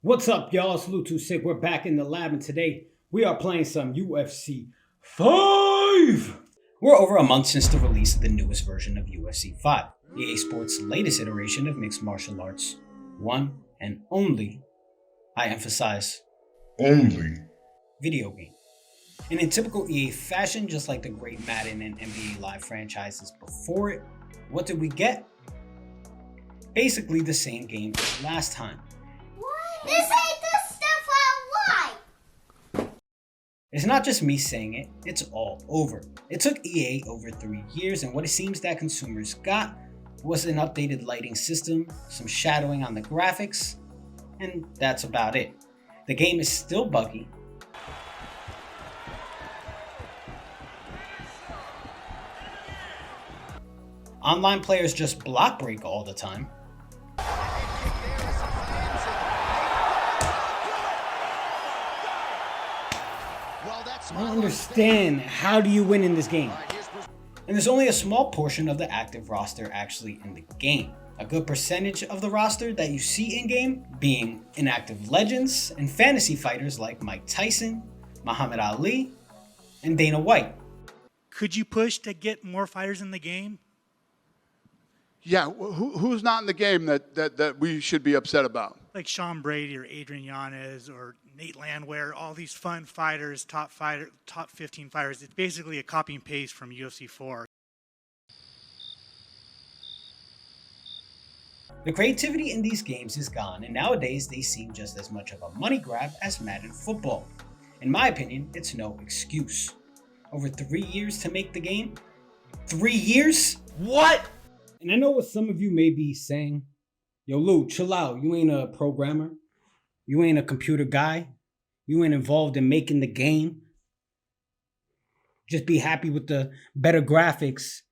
What's up, y'all? It's Lou Too Sick. We're back in the lab, and today we are playing some UFC 5. We're over a month since the release of the newest version of UFC 5, EA Sports' latest iteration of mixed martial arts. One and only, I emphasize, only video game. And in typical EA fashion, just like the great Madden and NBA Live franchises before it, what did we get? Basically the same game as last time. This ain't the stuff I like! It's not just me saying it, it's all over. It took EA over 3 years, and what it seems that consumers got was an updated lighting system, some shadowing on the graphics, and that's about it. The game is still buggy. Online players just block break all the time. I don't understand, how do you win in this game? And there's only a small portion of the active roster actually in the game. A good percentage of the roster that you see in game being inactive legends and fantasy fighters like Mike Tyson, Muhammad Ali, and Dana White. Could you push to get more fighters in the game? Yeah, who's not in the game that we should be upset about? Like Sean Brady or Adrian Yanez or Nate Landwehr, all these fun fighters, top 15 fighters. It's basically a copy and paste from UFC 4. The creativity in these games is gone, and nowadays they seem just as much of a money grab as Madden football. In my opinion, it's no excuse. Over 3 years to make the game? 3 years? What? And I know what some of you may be saying. Yo, Lou, chill out. You ain't a programmer. You ain't a computer guy. You ain't involved in making the game. Just be happy with the better graphics,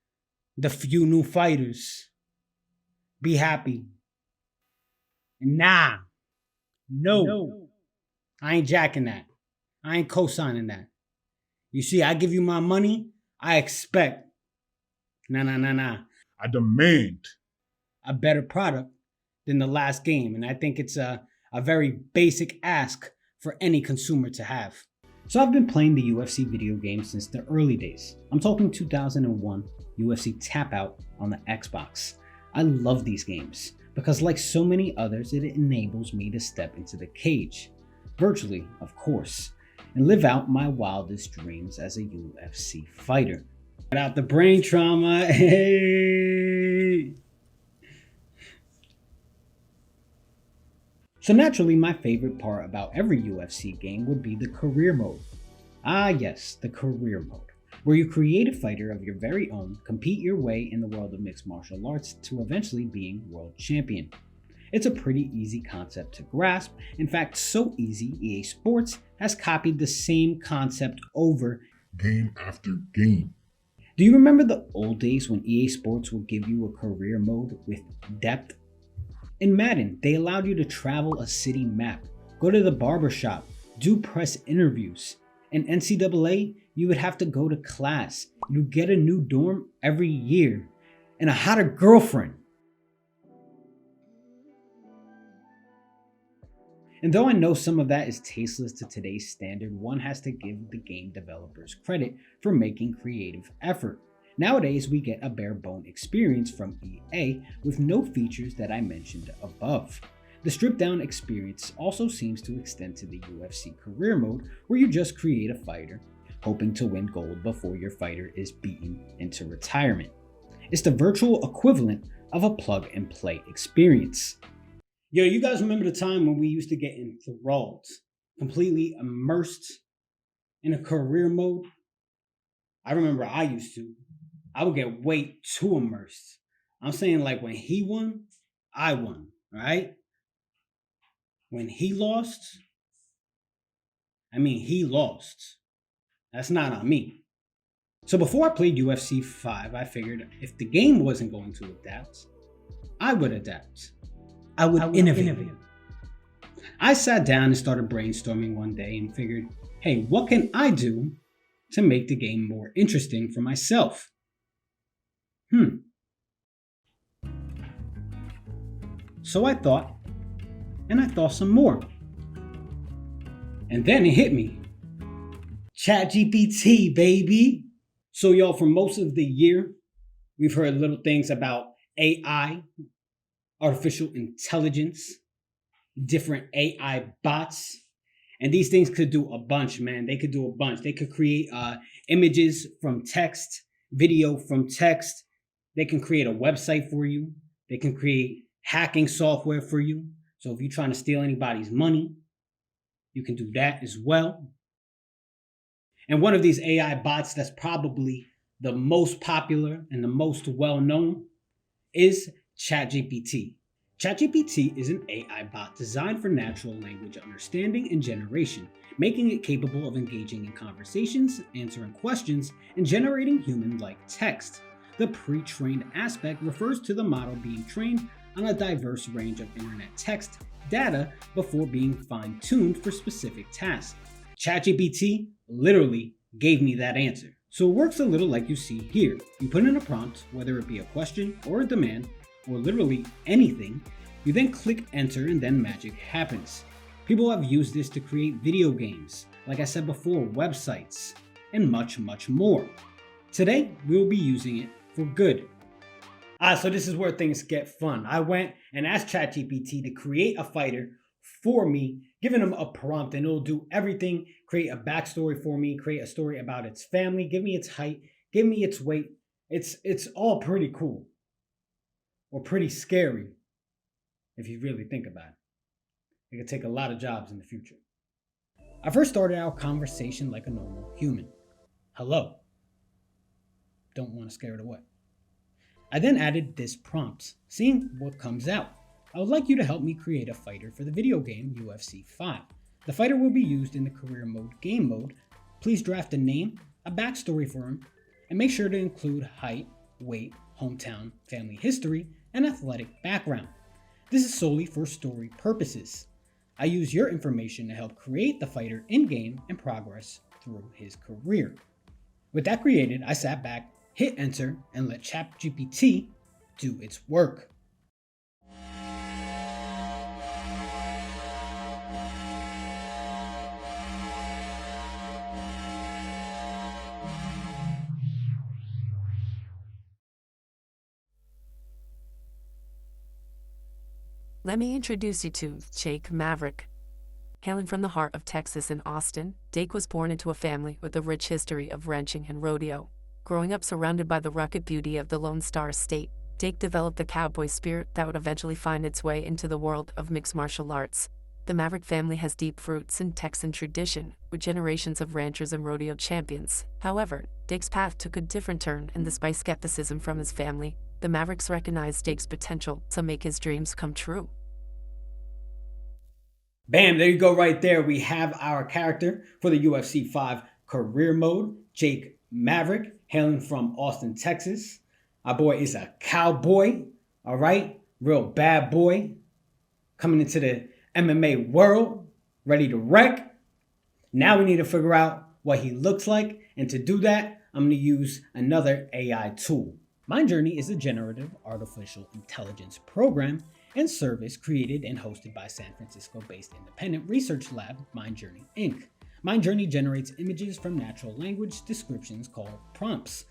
the few new fighters. Be happy. Nah. No. I ain't jacking that. I ain't co-signing that. You see, I give you my money, I expect. Nah. I demand a better product than the last game, and I think it's a very basic ask for any consumer to have. So I've been playing the UFC video game since the early days. I'm talking 2001 UFC Tap Out on the Xbox. I love these games because, like so many others, it enables me to step into the cage, virtually of course, and live out my wildest dreams as a UFC fighter. Without the brain trauma, hey! So naturally, my favorite part about every UFC game would be the career mode. Ah yes, the career mode, where you create a fighter of your very own, compete your way in the world of mixed martial arts to eventually being world champion. It's a pretty easy concept to grasp. In fact, so easy, EA Sports has copied the same concept over game after game. Do you remember the old days when EA Sports would give you a career mode with depth? In Madden, they allowed you to travel a city map, go to the barbershop, do press interviews. In NCAA, you would have to go to class. You'd get a new dorm every year and a hotter girlfriend. And though I know some of that is tasteless to today's standard, one has to give the game developers credit for making creative effort. Nowadays, we get a bare bone experience from EA with no features that I mentioned above. The stripped down experience also seems to extend to the UFC career mode, where you just create a fighter, hoping to win gold before your fighter is beaten into retirement. It's the virtual equivalent of a plug and play experience. Yo, you guys remember the time when we used to get enthralled, completely immersed in a career mode? I remember I used to. I would get way too immersed. I'm saying, like, when he won, I won, right? When he lost, he lost. That's not on me. So before I played UFC 5, I figured if the game wasn't going to adapt, I would adapt. I would innovate. I sat down and started brainstorming one day and figured, hey, what can I do to make the game more interesting for myself? So I thought, and I thought some more. And then it hit me. ChatGPT, baby. So y'all, for most of the year, we've heard little things about AI, artificial intelligence, different AI bots. And these things could do a bunch, man. They could do a bunch. They could create images from text, video from text. They can create a website for you. They can create hacking software for you. So if you're trying to steal anybody's money, you can do that as well. And one of these AI bots that's probably the most popular and the most well-known is ChatGPT. ChatGPT is an AI bot designed for natural language understanding and generation, making it capable of engaging in conversations, answering questions, and generating human-like text. The pre-trained aspect refers to the model being trained on a diverse range of internet text data before being fine-tuned for specific tasks. ChatGPT literally gave me that answer. So it works a little like you see here. You put in a prompt, whether it be a question or a demand, or literally anything, you then click enter and then magic happens. People have used this to create video games, like I said before, websites, and much, much more. Today, we will be using it for good. So this is where things get fun. I went and asked ChatGPT to create a fighter for me, giving him a prompt, and it'll do everything, create a backstory for me, create a story about its family, give me its height, give me its weight. It's all pretty cool. Or pretty scary, if you really think about it. It could take a lot of jobs in the future. I first started our conversation like a normal human. Hello. Don't want to scare it away. I then added this prompt, seeing what comes out. I would like you to help me create a fighter for the video game UFC 5. The fighter will be used in the career mode game mode. Please draft a name, a backstory for him, and make sure to include height, weight, hometown, family history, and athletic background. This is solely for story purposes. I use your information to help create the fighter in-game and progress through his career. With that created, I sat back, hit enter, and let ChatGPT do its work. Let me introduce you to Jake Maverick. Hailing from the heart of Texas in Austin, Jake was born into a family with a rich history of ranching and rodeo. Growing up surrounded by the rugged beauty of the Lone Star State, Jake developed the cowboy spirit that would eventually find its way into the world of mixed martial arts. The Maverick family has deep roots in Texan tradition, with generations of ranchers and rodeo champions. However, Jake's path took a different turn, and despite skepticism from his family, the Mavericks recognized Jake's potential to make his dreams come true. Bam, there you go right there. We have our character for the UFC 5 career mode, Jake Maverick, hailing from Austin, Texas. Our boy is a cowboy, all right? Real bad boy, coming into the MMA world, ready to wreck. Now we need to figure out what he looks like, and to do that, I'm going to use another AI tool. MindJourney is a generative artificial intelligence program and service created and hosted by San Francisco-based independent research lab MindJourney Inc. MindJourney generates images from natural language descriptions called prompts.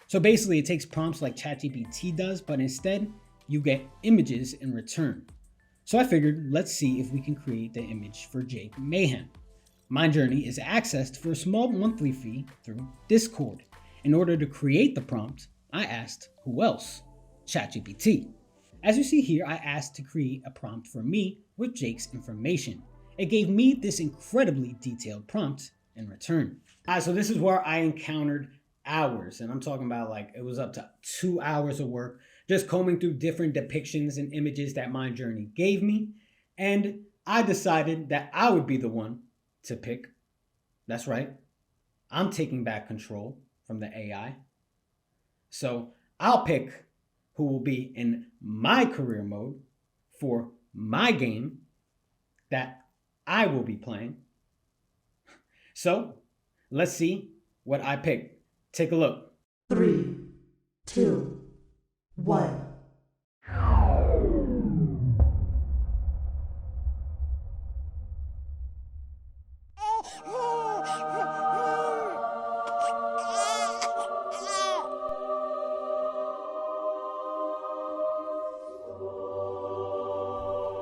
So basically it takes prompts like ChatGPT does, but instead you get images in return. So I figured, let's see if we can create the image for Jake Mayhem. MindJourney is accessed for a small monthly fee through Discord. In order to create the prompt, I asked who else? ChatGPT. As you see here, I asked to create a prompt for me with Jake's information. It gave me this incredibly detailed prompt in return. So this is where I encountered hours, and I'm talking about like it was up to 2 hours of work just combing through different depictions and images that MindJourney gave me, and I decided that I would be the one to pick. That's right, I'm taking back control from the AI. So I'll pick who will be in my career mode for my game that I will be playing. So let's see what I picked. Take a look. 3, 2, 1.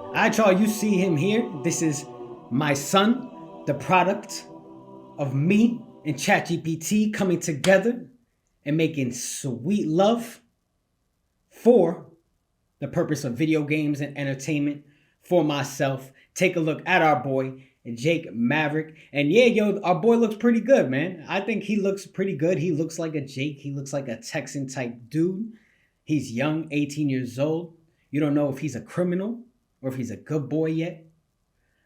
Alright, y'all, you see him here. This is my son, the product of me and ChatGPT coming together and making sweet love for the purpose of video games and entertainment for myself. Take a look at our boy, Jake Maverick. And yeah, yo, our boy looks pretty good, man. I think he looks pretty good. He looks like a Jake. He looks like a Texan type dude. He's young, 18 years old. You don't know if he's a criminal or if he's a good boy yet.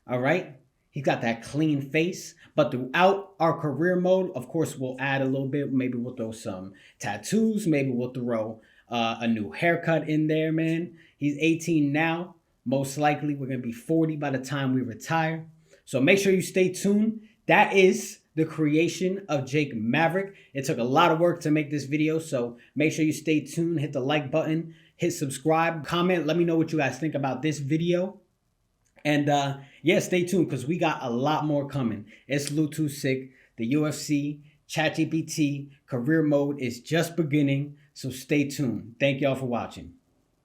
All right? He's got that clean face. But throughout our career mode, of course, we'll add a little bit. Maybe we'll throw some tattoos. Maybe we'll throw a new haircut in there, man. He's 18 now. Most likely, we're going to be 40 by the time we retire. So make sure you stay tuned. That is the creation of Jake Maverick. It took a lot of work to make this video, so make sure you stay tuned. Hit the like button. Hit subscribe, comment, let me know what you guys think about this video. And yeah, stay tuned because we got a lot more coming. It's Lou Too Sick, the UFC, ChatGPT, career mode is just beginning. So stay tuned. Thank y'all for watching.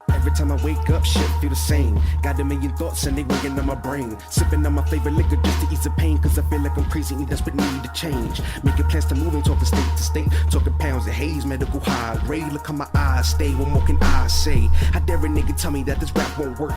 Every time I wake up, shit feel the same. Got a million thoughts and they weighing on my brain. Sipping on my favorite liquor just to ease the pain. Cause I feel like I'm crazy and desperate need to change. Making plans to move and talking state to state. Talking pounds of haze, medical high grade. Look how my eyes stay, what more can I say? How dare a nigga tell me that this rap won't work?